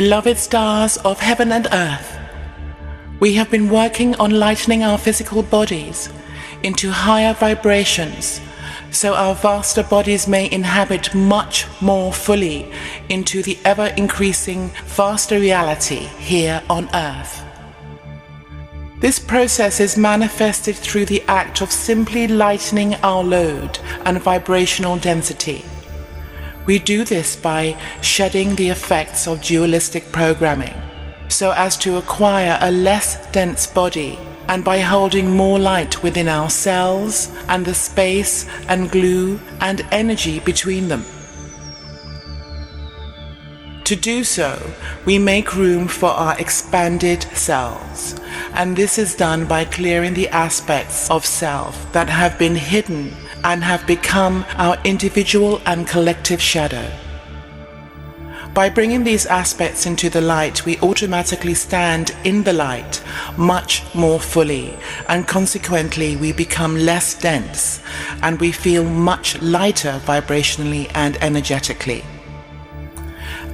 Beloved stars of heaven and earth, we have been working on lightening our physical bodies into higher vibrations so our vaster bodies may inhabit much more fully into the ever-increasing vaster reality here on earth. This process is manifested through the act of simply lightening our load and vibrational density. We do this by shedding the effects of dualistic programming, so as to acquire a less dense body, and by holding more light within our cells and the space and glue and energy between them. To do so, we make room for our expanded selves, and this is done by clearing the aspects of self that have been hidden and have become our individual and collective shadow. By bringing these aspects into the light, we automatically stand in the light much more fully, and consequently we become less dense and we feel much lighter vibrationally and energetically.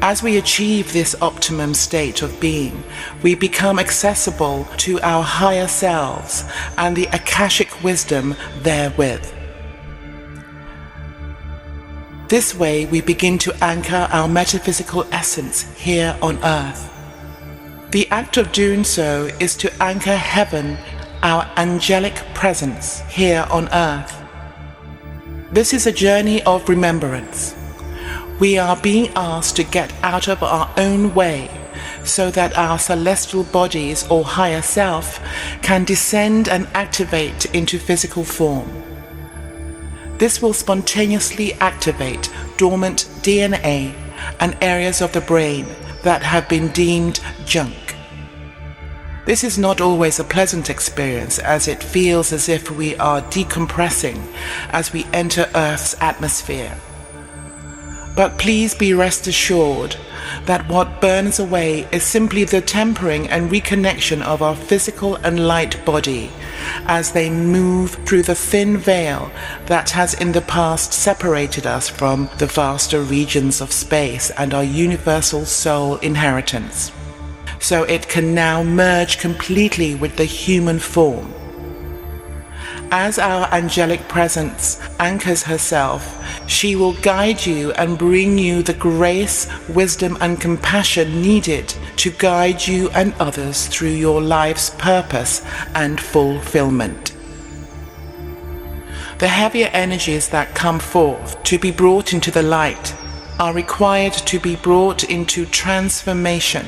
As we achieve this optimum state of being, we become accessible to our higher selves and the Akashic wisdom therewith. This way we begin to anchor our metaphysical essence here on earth. The act of doing so is to anchor heaven, our angelic presence here on earth. This is a journey of remembrance. We are being asked to get out of our own way so that our celestial bodies or higher self can descend and activate into physical form. This will spontaneously activate dormant DNA and areas of the brain that have been deemed junk. This is not always a pleasant experience, as it feels as if we are decompressing as we enter Earth's atmosphere. But please be rest assured that what burns away is simply the tempering and reconnection of our physical and light body as they move through the thin veil that has in the past separated us from the vaster regions of space and our universal soul inheritance, so it can now merge completely with the human form. As our angelic presence anchors herself, she will guide you and bring you the grace, wisdom, and compassion needed to guide you and others through your life's purpose and fulfillment. The heavier energies that come forth to be brought into the light are required to be brought into transformation.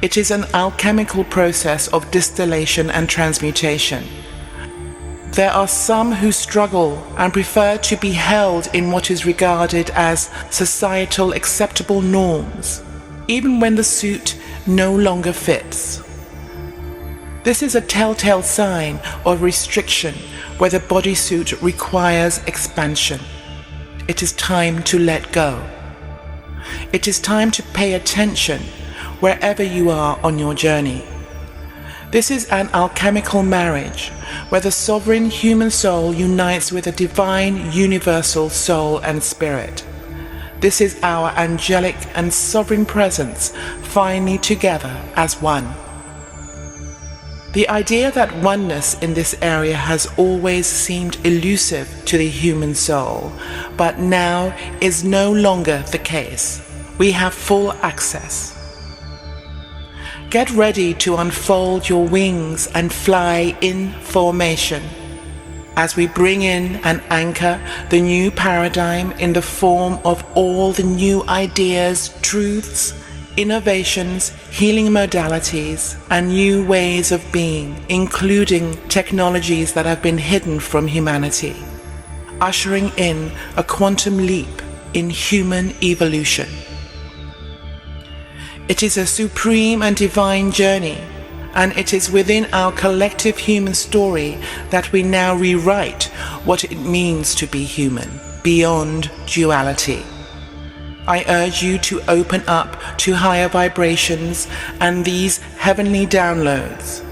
It is an alchemical process of distillation and transmutation. There are some who struggle and prefer to be held in what is regarded as societal acceptable norms, even when the suit no longer fits. This is a telltale sign of restriction where the bodysuit requires expansion. It is time to let go. It is time to pay attention wherever you are on your journey. This is an alchemical marriage where the sovereign human soul unites with a divine universal soul and spirit. This is our angelic and sovereign presence finally together as one. The idea that oneness in this area has always seemed elusive to the human soul, but now is no longer the case. We have full access. Get ready to unfold your wings and fly in formation as we bring in and anchor the new paradigm in the form of all the new ideas, truths, innovations, healing modalities, and new ways of being, including technologies that have been hidden from humanity, ushering in a quantum leap in human evolution. It is a supreme and divine journey, and it is within our collective human story that we now rewrite what it means to be human, beyond duality. I urge you to open up to higher vibrations and these heavenly downloads.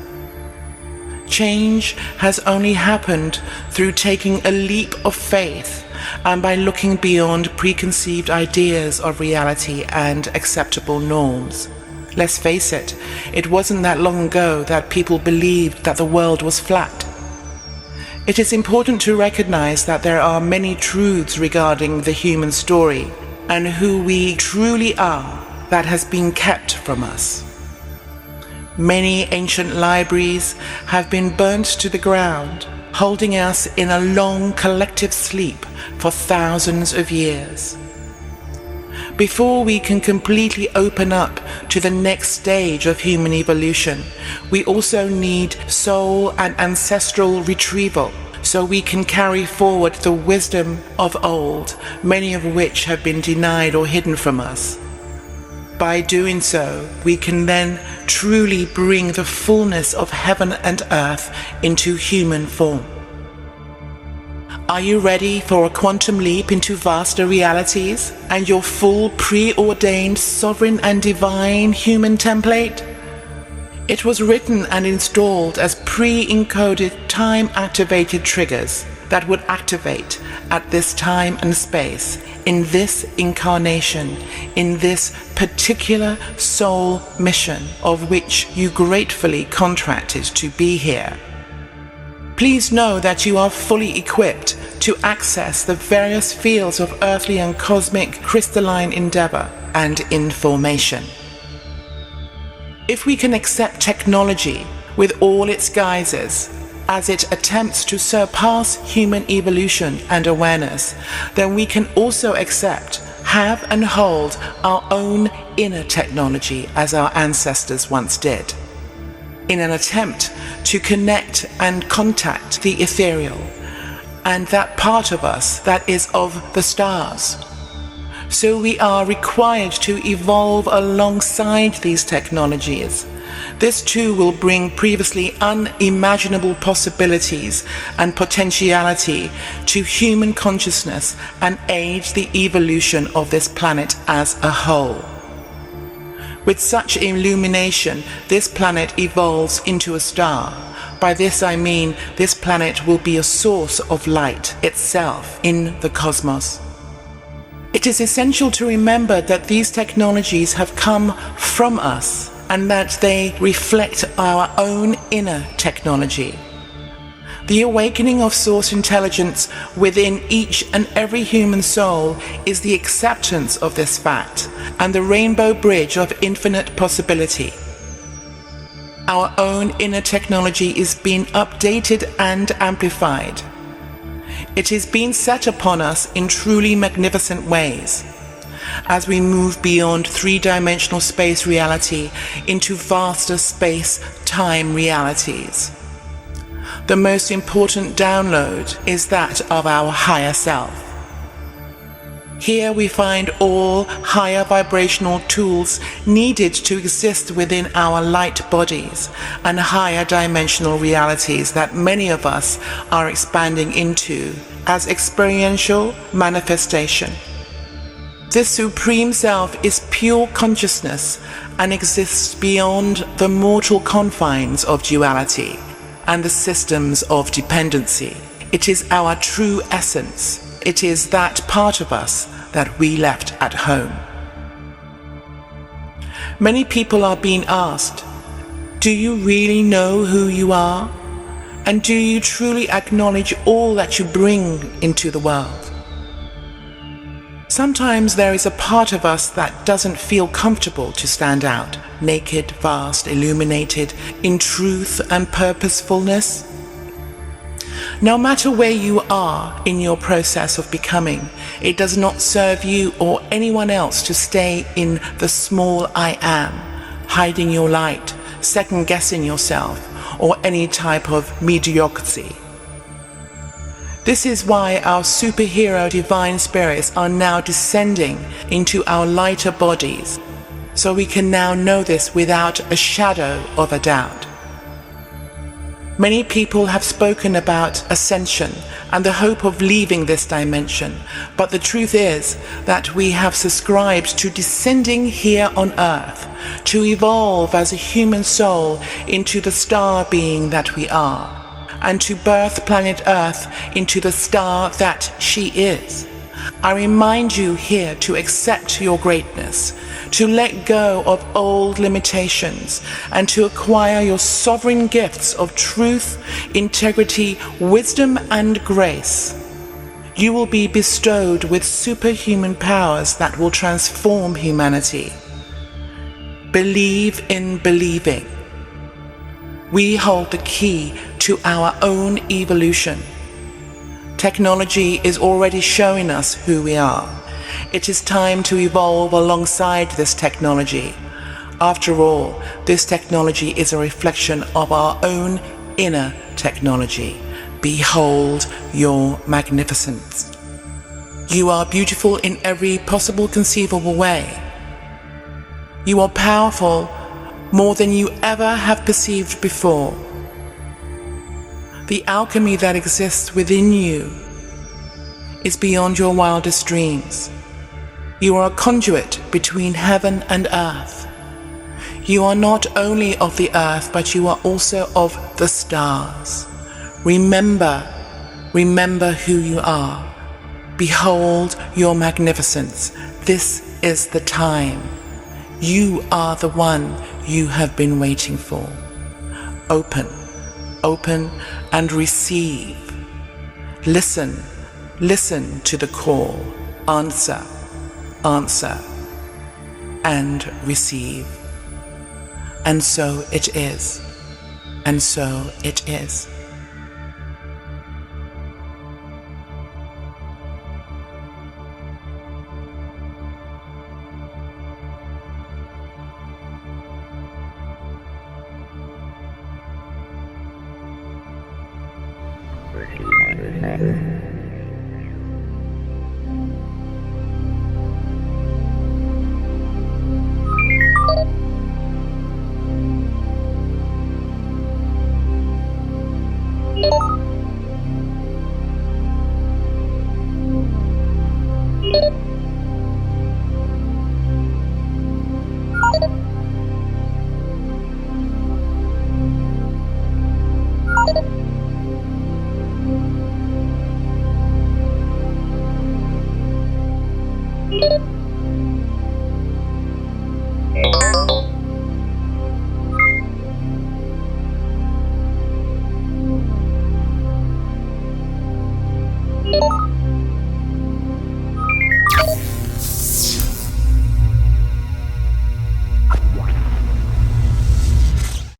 Change has only happened through taking a leap of faith and by looking beyond preconceived ideas of reality and acceptable norms. Let's face it, it wasn't that long ago that people believed that the world was flat. It is important to recognize that there are many truths regarding the human story and who we truly are that has been kept from us. Many ancient libraries have been burnt to the ground, holding us in a long collective sleep for thousands of years. Before we can completely open up to the next stage of human evolution, we also need soul and ancestral retrieval, so we can carry forward the wisdom of old, many of which have been denied or hidden from us. By doing so, we can then truly bring the fullness of heaven and earth into human form. Are you ready for a quantum leap into vaster realities and your full preordained sovereign and divine human template? It was written and installed as pre-encoded time-activated triggers that would activate at this time and space, in this incarnation, in this particular soul mission of which you gratefully contracted to be here. Please know that you are fully equipped to access the various fields of earthly and cosmic crystalline endeavor and information. If we can accept technology with all its guises, as it attempts to surpass human evolution and awareness, then we can also accept, have and hold our own inner technology as our ancestors once did, in an attempt to connect and contact the ethereal and that part of us that is of the stars. So we are required to evolve alongside these technologies. This too will bring previously unimaginable possibilities and potentiality to human consciousness and aid the evolution of this planet as a whole. With such illumination, this planet evolves into a star. By this I mean this planet will be a source of light itself in the cosmos. It is essential to remember that these technologies have come from us and that they reflect our own inner technology. The awakening of source intelligence within each and every human soul is the acceptance of this fact and the rainbow bridge of infinite possibility. Our own inner technology is being updated and amplified. It is being set upon us in truly magnificent ways as we move beyond three-dimensional space reality into vaster space-time realities. The most important download is that of our higher self. Here we find all higher vibrational tools needed to exist within our light bodies and higher dimensional realities that many of us are expanding into as experiential manifestation. This Supreme Self is pure consciousness and exists beyond the mortal confines of duality and the systems of dependency. It is our true essence. It is that part of us that we left at home. Many people are being asked, do you really know who you are? And do you truly acknowledge all that you bring into the world? Sometimes there is a part of us that doesn't feel comfortable to stand out, naked, vast, illuminated, in truth and purposefulness. No matter where you are in your process of becoming, it does not serve you or anyone else to stay in the small I am, hiding your light, second-guessing yourself, or any type of mediocrity. This is why our superhero divine spirits are now descending into our lighter bodies, so we can now know this without a shadow of a doubt. Many people have spoken about ascension and the hope of leaving this dimension, but the truth is that we have subscribed to descending here on earth, to evolve as a human soul into the star being that we are. and to birth planet Earth into the star that she is. I remind you here to accept your greatness, to let go of old limitations, and to acquire your sovereign gifts of truth, integrity, wisdom, and grace. You will be bestowed with superhuman powers that will transform humanity. Believe in believing. We hold the key to our own evolution. Technology is already showing us who we are. It is time to evolve alongside this technology. After all, this technology is a reflection of our own inner technology. Behold your magnificence. You are beautiful in every possible conceivable way. You are powerful more than you ever have perceived before. The alchemy that exists within you is beyond your wildest dreams. You are a conduit between heaven and earth. You are not only of the earth, but you are also of the stars. Remember who you are. Behold your magnificence. This is the time. You are the one you have been waiting for. Open and receive. Listen to the call. Answer, and receive. And so it is. And so it is. Thank you.